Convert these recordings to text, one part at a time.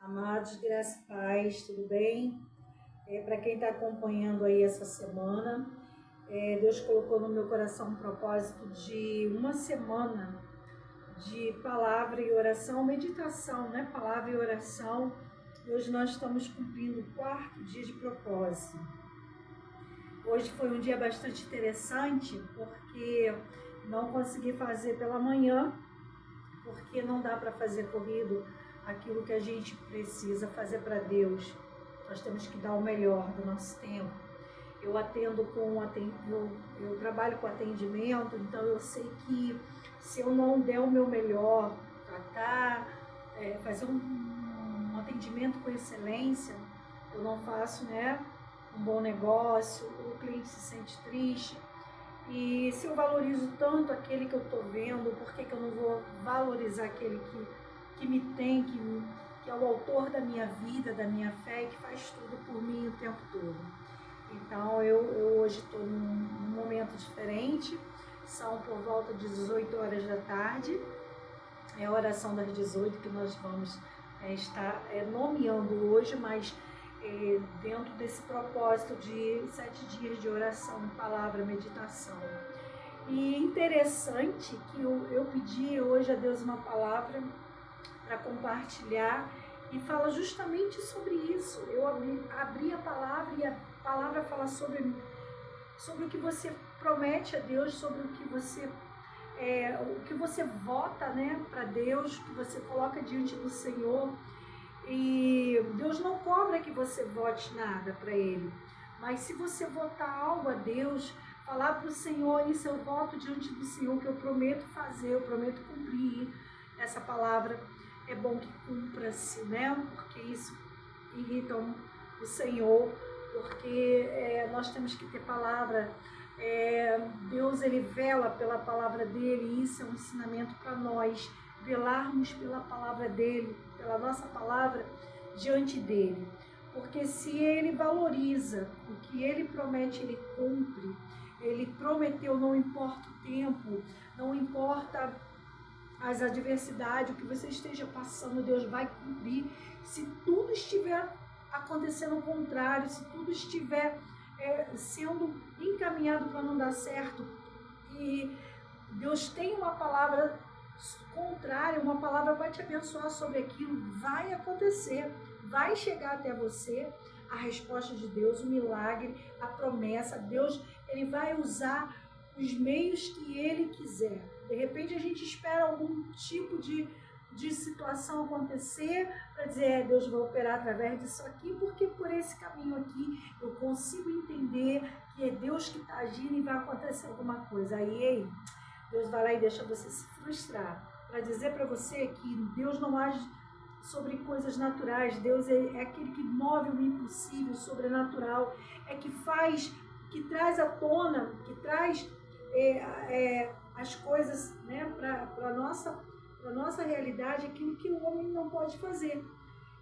Amados, graça e paz, tudo bem? Para quem está acompanhando aí essa semana, Deus colocou no meu coração um propósito de uma semana de palavra e oração, meditação, né? Palavra e oração. Hoje nós estamos cumprindo o 4º dia de propósito. Hoje foi um dia bastante interessante, porque não consegui fazer pela manhã, porque não dá para fazer corrido aquilo que a gente precisa fazer para Deus. Nós temos que dar o melhor do nosso tempo. Eu trabalho com atendimento, então eu sei que se eu não der o meu melhor, tratar, fazer um atendimento com excelência, eu não faço, um bom negócio, o cliente se sente triste. E se eu valorizo tanto aquele que eu estou vendo, por que eu não vou valorizar aquele que me tem, que é o autor da minha vida, da minha fé e que faz tudo por mim o tempo todo? Então eu hoje estou num momento diferente, são por volta de 18 horas da tarde, é a oração das 18 que nós vamos estar nomeando hoje, mas dentro desse propósito de 7 dias de oração, palavra, meditação. E interessante que eu pedi hoje a Deus uma palavra para compartilhar e fala justamente sobre isso. Eu abri a palavra e a palavra fala sobre o que você promete a Deus, sobre o que você vota, para Deus, que você coloca diante do Senhor. E Deus não cobra que você vote nada para Ele, mas se você votar algo a Deus, falar para o Senhor, isso eu voto diante do Senhor, que eu prometo fazer, eu prometo cumprir essa palavra, é bom que cumpra-se, porque isso irrita o Senhor, porque nós temos que ter palavra. Deus, Ele vela pela palavra dEle, e isso é um ensinamento para nós, velarmos pela palavra dEle, pela nossa palavra diante dEle, porque se Ele valoriza o que Ele promete, Ele cumpre. Ele prometeu, não importa o tempo, não importa as adversidades, o que você esteja passando, Deus vai cumprir. Se tudo estiver acontecendo ao contrário, se tudo estiver sendo encaminhado para não dar certo, e Deus tem uma palavra contrária, uma palavra para te abençoar sobre aquilo, vai acontecer, vai chegar até você a resposta de Deus, o milagre, a promessa. Deus, Ele vai usar os meios que Ele quiser. De repente a gente espera algum tipo de situação acontecer para dizer, Deus vai operar através disso aqui, porque por esse caminho aqui eu consigo entender que é Deus que está agindo e vai acontecer alguma coisa. Aí, Deus vai lá e deixa você se frustrar, para dizer para você que Deus não age sobre coisas naturais. Deus é aquele que move o impossível, o sobrenatural, que faz, que traz à tona, que traz as coisas para a nossa realidade, aquilo que o homem não pode fazer.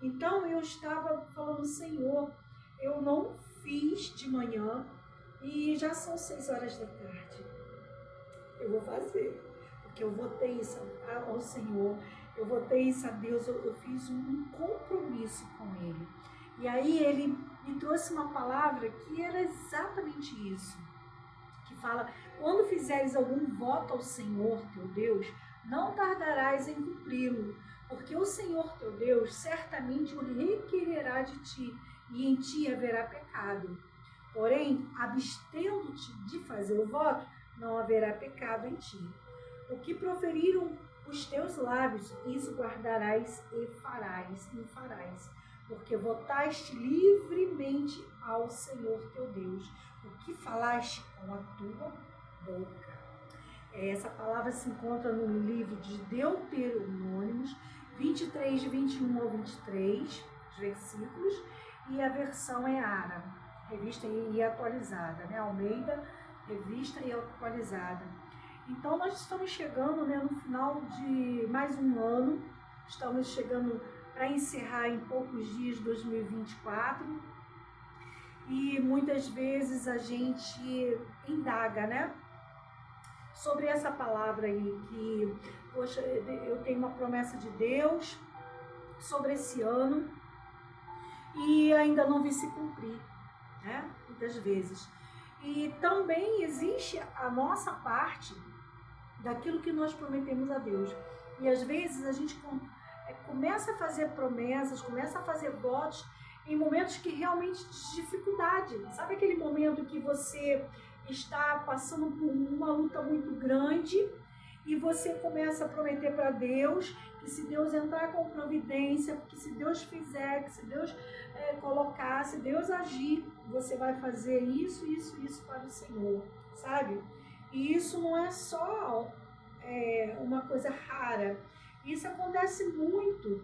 Então eu estava falando, Senhor, eu não fiz de manhã e já são 6 horas da tarde. Eu vou fazer, porque eu votei isso ao Senhor, eu votei isso a Deus, eu fiz um compromisso com Ele. E aí Ele me trouxe uma palavra que era exatamente isso, que fala, quando fizeres algum voto ao Senhor teu Deus, não tardarás em cumpri-lo, porque o Senhor teu Deus certamente o requererá de ti, e em ti haverá pecado. Porém, abstendo-te de fazer o voto, não haverá pecado em ti. O que proferiram os teus lábios, isso guardarás e farás, porque votaste livremente ao Senhor teu Deus, o que falaste com a tua boca. Essa palavra se encontra no livro de Deuteronômios 23, de 21 ao 23, os versículos, e a versão é árabe, revista e atualizada, Almeida, revista e atualizada. Então nós estamos chegando no final de mais um ano, estamos chegando para encerrar em poucos dias 2024, e muitas vezes a gente indaga, sobre essa palavra aí, que, poxa, eu tenho uma promessa de Deus, sobre esse ano e ainda não vi se cumprir, né? Muitas vezes. E também existe a nossa parte daquilo que nós prometemos a Deus. E às vezes a gente começa a fazer promessas, começa a fazer votos em momentos que realmente de dificuldade. Sabe aquele momento que você está passando por uma luta muito grande e você começa a prometer para Deus que se Deus entrar com providência, que se Deus fizer, que se Deus colocar, se Deus agir, você vai fazer isso, isso, isso para o Senhor, sabe? E isso não é só uma coisa rara, isso acontece muito,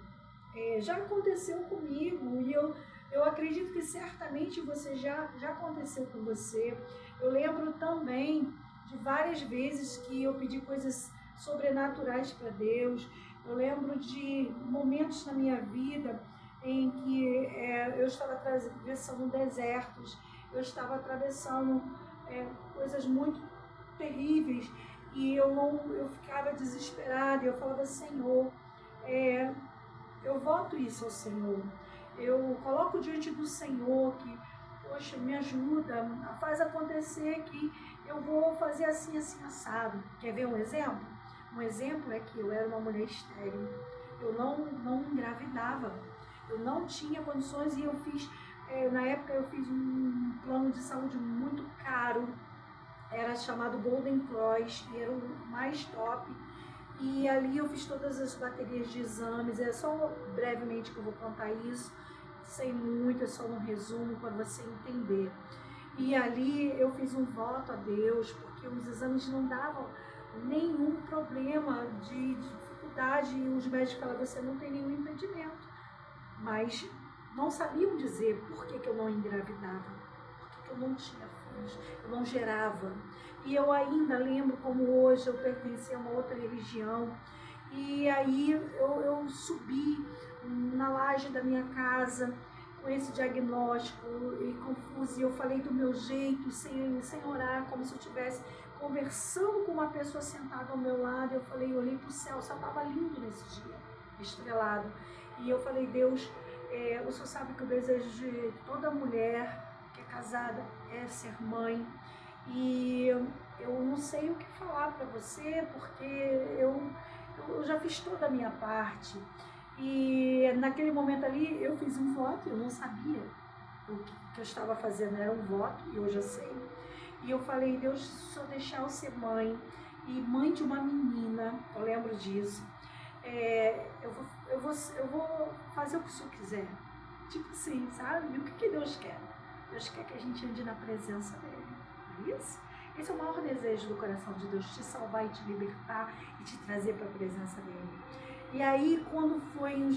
já aconteceu comigo e eu acredito que certamente você já aconteceu com você. Eu lembro também de várias vezes que eu pedi coisas sobrenaturais para Deus. Eu lembro de momentos na minha vida em que eu estava atravessando desertos, eu estava atravessando coisas muito terríveis e eu ficava desesperada. Eu falava: Senhor, eu voto isso ao Senhor. Eu coloco diante do Senhor que, poxa, me ajuda, faz acontecer que eu vou fazer assim, assim, assado. Quer ver um exemplo? Um exemplo é que eu era uma mulher estéril. Eu não engravidava. Eu não tinha condições e eu fiz, na época eu fiz um plano de saúde muito caro. Era chamado Golden Cross e era o mais top. E ali eu fiz todas as baterias de exames. É só brevemente que eu vou contar isso, sem muito, é só um resumo para você entender. E ali eu fiz um voto a Deus, porque os exames não davam nenhum problema de dificuldade. E os médicos falavam: você não tem nenhum impedimento. Mas não sabiam dizer por que eu não engravidava, por que eu não tinha filhos, eu não gerava. E eu ainda lembro como hoje eu pertencia a uma outra religião. E aí eu subi na laje da minha casa com esse diagnóstico e confuso. E eu falei do meu jeito, sem orar, como se eu estivesse conversando com uma pessoa sentada ao meu lado. Eu falei, eu olhei para o céu, só estava lindo nesse dia, estrelado. E eu falei: Deus, o Senhor sabe que o desejo de toda mulher que é casada é ser mãe. E eu não sei o que falar para você, porque eu já fiz toda a minha parte. E naquele momento ali eu fiz um voto, eu não sabia o que eu estava fazendo, era um voto e hoje eu sei. E eu falei: Deus, se o Senhor deixar eu ser mãe, e mãe de uma menina, eu lembro disso, eu vou fazer o que o Senhor quiser. Tipo assim, sabe? E o que Deus quer? Deus quer que a gente ande na presença dele. Não é isso? Esse é o maior desejo do coração de Deus, te salvar e te libertar e te trazer para a presença dele. E aí, quando foi um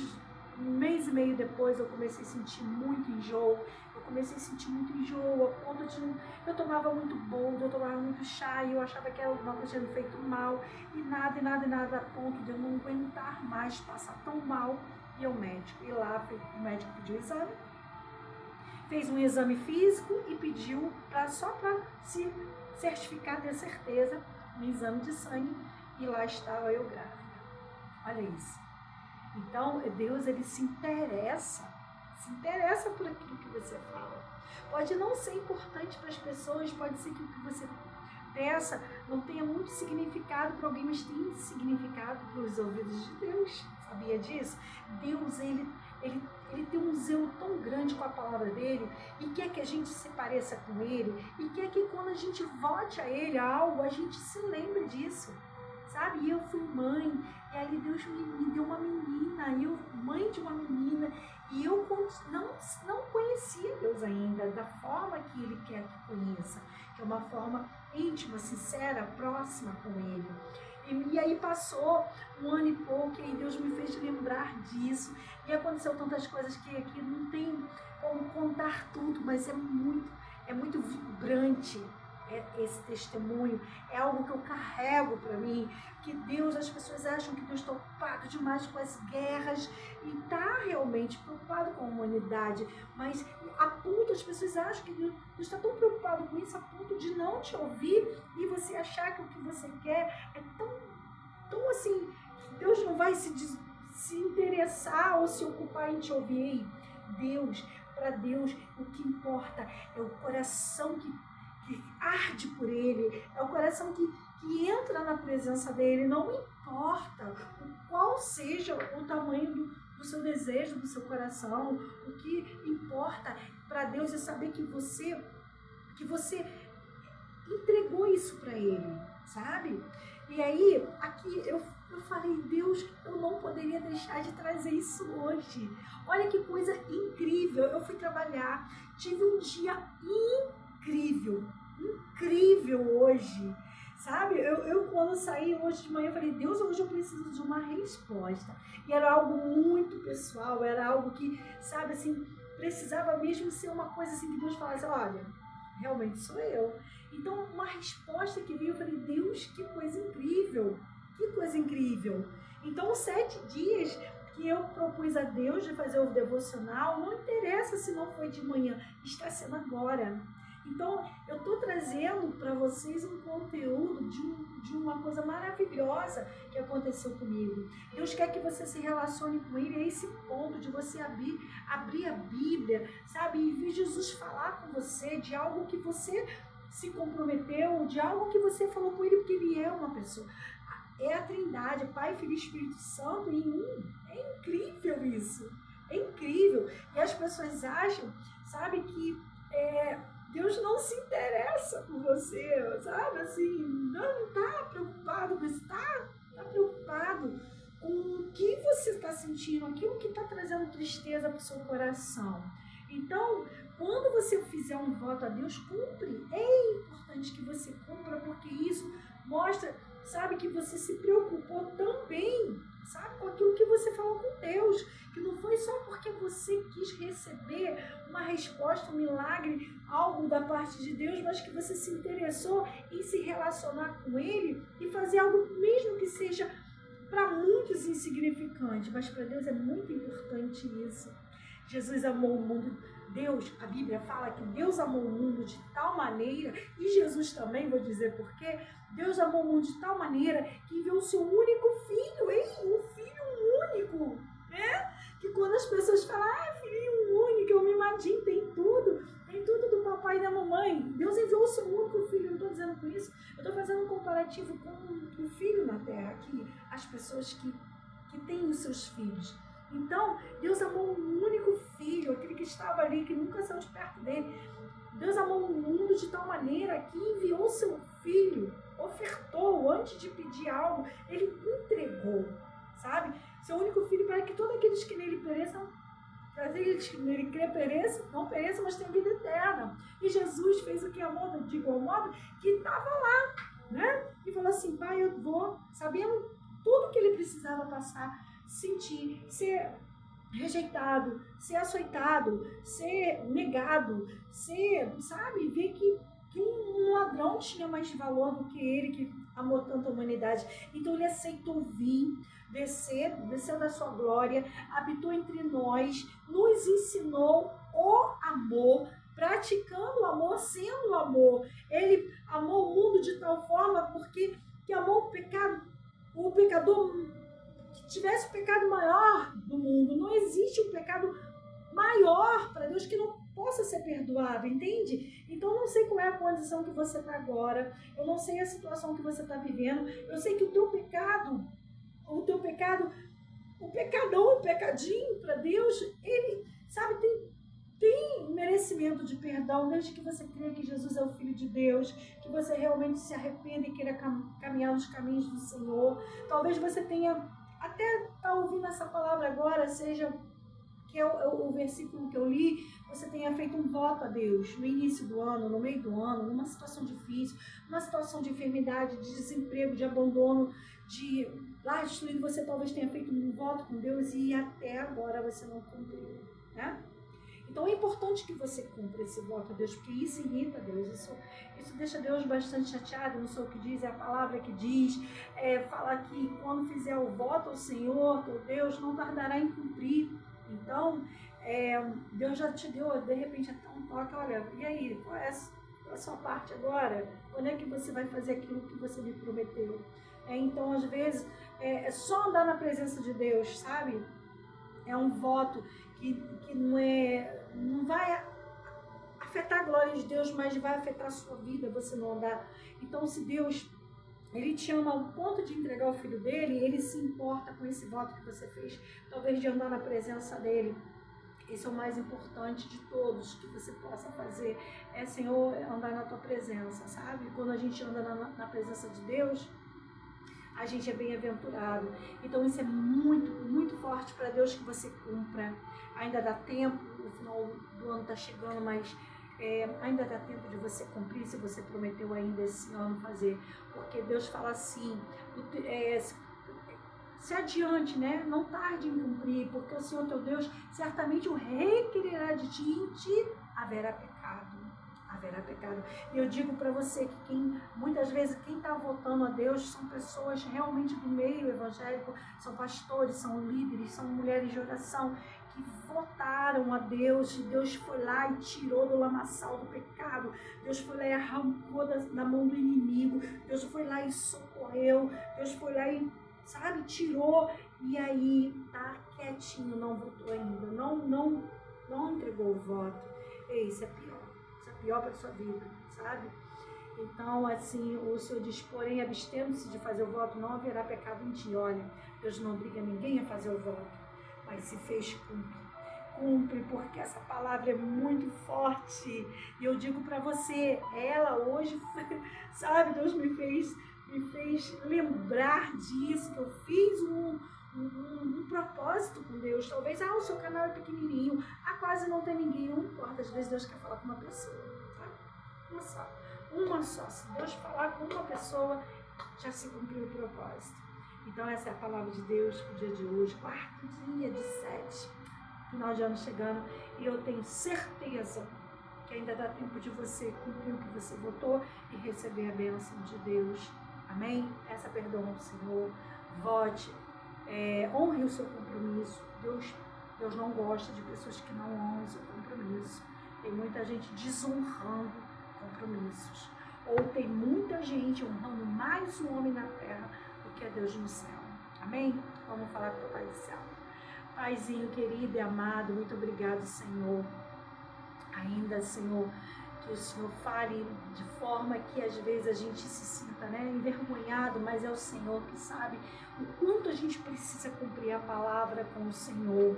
mês e meio depois, eu comecei a sentir muito enjoo. A ponto de eu tomava muito boldo, eu tomava muito chá e eu achava que alguma coisa tinha me feito mal. E nada, a ponto de eu não aguentar mais passar tão mal. E ao médico. E lá o médico pediu o exame, fez um exame físico e pediu só para se certificar, ter certeza, um exame de sangue, e lá estava eu grávida. Olha isso. Então, Deus, ele se interessa por aquilo que você fala. Pode não ser importante para as pessoas, pode ser que o que você peça não tenha muito significado para alguém, mas tem significado para os ouvidos de Deus. Sabia disso? Deus, ele tem um zelo tão grande com a palavra dele e quer que a gente se pareça com ele e quer que quando a gente vote a ele algo, a gente se lembre disso, sabe? E eu fui mãe e ali Deus me deu uma menina, mãe de uma menina, e eu não conhecia Deus ainda da forma que ele quer que conheça, que é uma forma íntima, sincera, próxima com ele. E aí passou um ano e pouco, e aí Deus me fez lembrar disso. E aconteceu tantas coisas que aqui não tem como contar tudo, mas é muito vibrante esse testemunho. É algo que eu carrego para mim, que Deus, as pessoas acham que Deus está ocupado demais com as guerras, e está realmente preocupado com a humanidade, mas as pessoas acham que Deus está tão preocupado com isso a ponto de não te ouvir e você achar que o que você quer é tão assim, Deus não vai se se interessar ou se ocupar em te ouvir. Para Deus, o que importa é o coração que arde por Ele, é o coração que entra na presença dEle. Não importa qual seja o tamanho do seu desejo, do seu coração. O que importa para Deus é saber que você entregou isso para Ele, sabe? E aí, aqui eu falei, Deus, eu não poderia deixar de trazer isso hoje. Olha que coisa incrível. Eu fui trabalhar, tive um dia incrível hoje, sabe? Eu quando saí hoje de manhã, eu falei, Deus, hoje eu preciso de uma resposta. E era algo muito pessoal, era algo que, sabe, assim, precisava mesmo ser uma coisa assim que Deus falasse, olha, realmente sou eu. Então, uma resposta que veio, eu falei, Deus, que coisa incrível, que coisa incrível. Então, os 7 dias que eu propus a Deus de fazer o devocional, não interessa se não foi de manhã, está sendo agora. Então, eu estou trazendo para vocês um conteúdo de uma coisa maravilhosa que aconteceu comigo. Deus quer que você se relacione com Ele a esse ponto de você abrir a Bíblia, sabe? E ver Jesus falar com você de algo que você se comprometeu, de algo que você falou com Ele, porque Ele é uma pessoa. É a Trindade, Pai, Filho e Espírito Santo em um. É incrível isso. É incrível. E as pessoas acham, sabe, que Deus não se interessa por você, sabe? Assim, não está preocupado com isso, está preocupado com o que você está sentindo, aquilo que está trazendo tristeza para o seu coração. Então, quando você fizer um voto a Deus, cumpre. É importante que você cumpra, porque isso mostra, sabe, que você se preocupou também, sabe, com aquilo que você falou com Deus, que não foi só porque você quis receber uma resposta, um milagre, algo da parte de Deus, mas que você se interessou em se relacionar com Ele e fazer algo, mesmo que seja para muitos insignificante, mas para Deus é muito importante isso. Jesus amou o mundo. Deus, a Bíblia fala que Deus amou o mundo de tal maneira, e Jesus também, vou dizer por quê, Deus amou o mundo de tal maneira que enviou o seu único filho, um filho único, né? Que quando as pessoas falam, filhinho único, é um mimadinho, tem tudo do papai e da mamãe. Deus enviou o seu único filho, eu não estou dizendo com isso, eu estou fazendo um comparativo com o filho na terra, que as pessoas que têm os seus filhos. Então, Deus amou um único filho, aquele que estava ali, que nunca saiu de perto dele. Deus amou o mundo de tal maneira que enviou seu filho, ofertou antes de pedir algo, ele entregou, sabe? Seu único filho para que todos aqueles que nele pereçam, aqueles que nele não pereçam, mas tenham vida eterna. E Jesus fez o que amou, de igual modo, que estava lá, né? E falou assim, Pai, eu vou, sabendo tudo que ele precisava passar, sentir, ser rejeitado, ser açoitado, ser negado, ser, sabe, ver que um ladrão tinha mais valor do que ele, que amou tanto a humanidade. Então ele aceitou vir, desceu da sua glória, habitou entre nós, nos ensinou o amor, praticando o amor, sendo o amor. Ele amou o mundo de tal forma que amou o pecador que tivesse o pecado maior do mundo. Não existe um pecado maior para Deus que não possa ser perdoado, entende? Então, eu não sei qual é a condição que você está agora, eu não sei a situação que você está vivendo, eu sei que o teu pecado, o pecadão, o pecadinho para Deus, ele, sabe, tem merecimento de perdão, desde que você creia que Jesus é o Filho de Deus, que você realmente se arrependa e queira caminhar nos caminhos do Senhor. Talvez você tenha, até tá ouvindo essa palavra agora, seja que é o versículo que eu li, você tenha feito um voto a Deus no início do ano, no meio do ano, numa situação difícil, numa situação de enfermidade, de desemprego, de abandono, de lar destruído, você talvez tenha feito um voto com Deus e até agora você não cumpriu, né? Então é importante que você cumpra esse voto a Deus, porque isso irrita Deus, isso deixa Deus bastante chateado, não sei o que diz, é a palavra que diz, fala que quando fizer o voto ao Senhor, teu Deus, não tardará em cumprir. Então, Deus já te deu, de repente, até um toque, olha, e aí, qual é a sua parte agora? Quando é que você vai fazer aquilo que você me prometeu? Então, às vezes, é só andar na presença de Deus, sabe? É um voto que não vai afetar a glória de Deus, mas vai afetar a sua vida, você não andar. Então, se Deus, Ele te ama ao ponto de entregar o Filho dele, Ele se importa com esse voto que você fez, talvez de andar na presença dele. Esse é o mais importante de todos que você possa fazer, Senhor, andar na tua presença, sabe? Quando a gente anda na presença de Deus, a gente é bem-aventurado. Então isso é muito, muito forte para Deus que você cumpra. Ainda dá tempo, o final do ano está chegando, mas ainda dá tempo de você cumprir, se você prometeu ainda esse ano fazer. Porque Deus fala assim, se adiante, né? Não tarde em cumprir, porque o Senhor teu Deus certamente o requererá de ti e em ti haverá pecado. Haverá pecado. E eu digo para você que muitas vezes quem está votando a Deus são pessoas realmente do meio evangélico, são pastores, são líderes, são mulheres de oração que votaram a Deus, e Deus foi lá e tirou do lamaçal do pecado, Deus foi lá e arrancou da mão do inimigo, Deus foi lá e socorreu, Deus foi lá e, sabe, tirou, e aí tá quietinho, não votou ainda, não entregou o voto. E isso é pior para a sua vida, sabe? Então, assim, o Senhor diz, porém, abstendo-se de fazer o voto, não haverá pecado em ti. Olha, Deus não obriga ninguém a fazer o voto, mas se fez, cumpre, porque essa palavra é muito forte. E eu digo para você, ela hoje, sabe, Deus me fez lembrar disso, que eu fiz um propósito com Deus. Talvez, o seu canal é pequenininho, quase não tem ninguém, não importa, às vezes Deus quer falar com uma pessoa, sabe? Uma só, se Deus falar com uma pessoa, já se cumpriu o propósito. Então essa é a palavra de Deus para o dia de hoje, 4º dia de 7, final de ano chegando, e eu tenho certeza que ainda dá tempo de você cumprir o que você votou e receber a bênção de Deus. Amém? Peça perdão ao Senhor, vote, honre o seu compromisso. Deus não gosta de pessoas que não honram o seu compromisso. Tem muita gente desonrando compromissos. Ou tem muita gente honrando mais o homem na terra do que a Deus no céu. Amém? Vamos falar com o Pai do céu. Paizinho querido e amado, muito obrigado, Senhor. Ainda, Senhor, que o Senhor fale de forma que às vezes a gente se sinta, envergonhado, mas é o Senhor que sabe o quanto a gente precisa cumprir a palavra com o Senhor,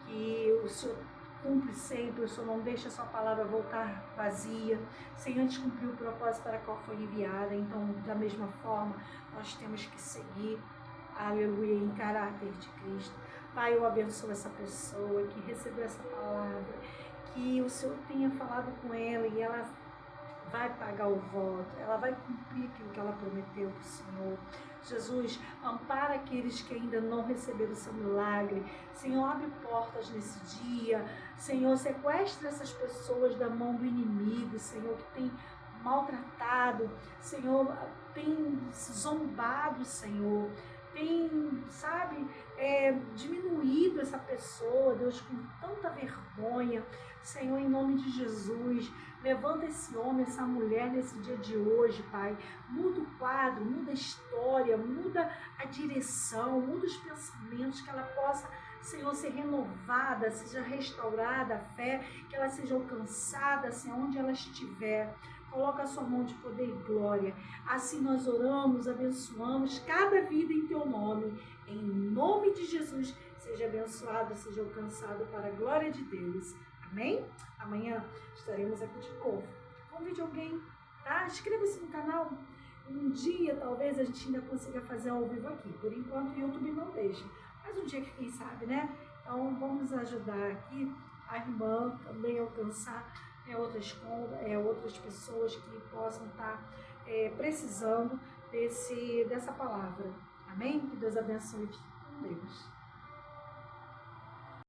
que o Senhor cumpre sempre, o Senhor não deixa a sua palavra voltar vazia, sem antes cumprir o propósito para qual foi enviada. Então, da mesma forma, nós temos que seguir, aleluia, em caráter de Cristo. Pai, eu abençoo essa pessoa que recebeu essa palavra, que o Senhor tenha falado com ela e ela vai pagar o voto, ela vai cumprir aquilo que ela prometeu para o Senhor. Jesus, ampara aqueles que ainda não receberam o seu milagre. Senhor, abre portas nesse dia. Senhor, sequestra essas pessoas da mão do inimigo, Senhor, que tem maltratado, Senhor, tem zombado, Senhor, tem, sabe, diminuído essa pessoa, Deus, com tanta vergonha. Senhor, em nome de Jesus, levanta esse homem, essa mulher nesse dia de hoje, Pai. Muda o quadro, muda a história, muda a direção, muda os pensamentos, que ela possa, Senhor, ser renovada, seja restaurada a fé, que ela seja alcançada, Senhor, onde ela estiver. Coloca a sua mão de poder e glória. Assim nós oramos, abençoamos cada vida em teu nome. Em nome de Jesus, seja abençoado, seja alcançado para a glória de Deus. Amém? Amanhã estaremos aqui de novo. Convide alguém, tá? Inscreva-se no canal. Um dia, talvez, a gente ainda consiga fazer ao vivo aqui. Por enquanto, o YouTube não deixa. Mas um dia que quem sabe, né? Então, vamos ajudar aqui a irmã também a alcançar outras pessoas que possam estar precisando dessa palavra. Amém? Que Deus abençoe. Fique com Deus.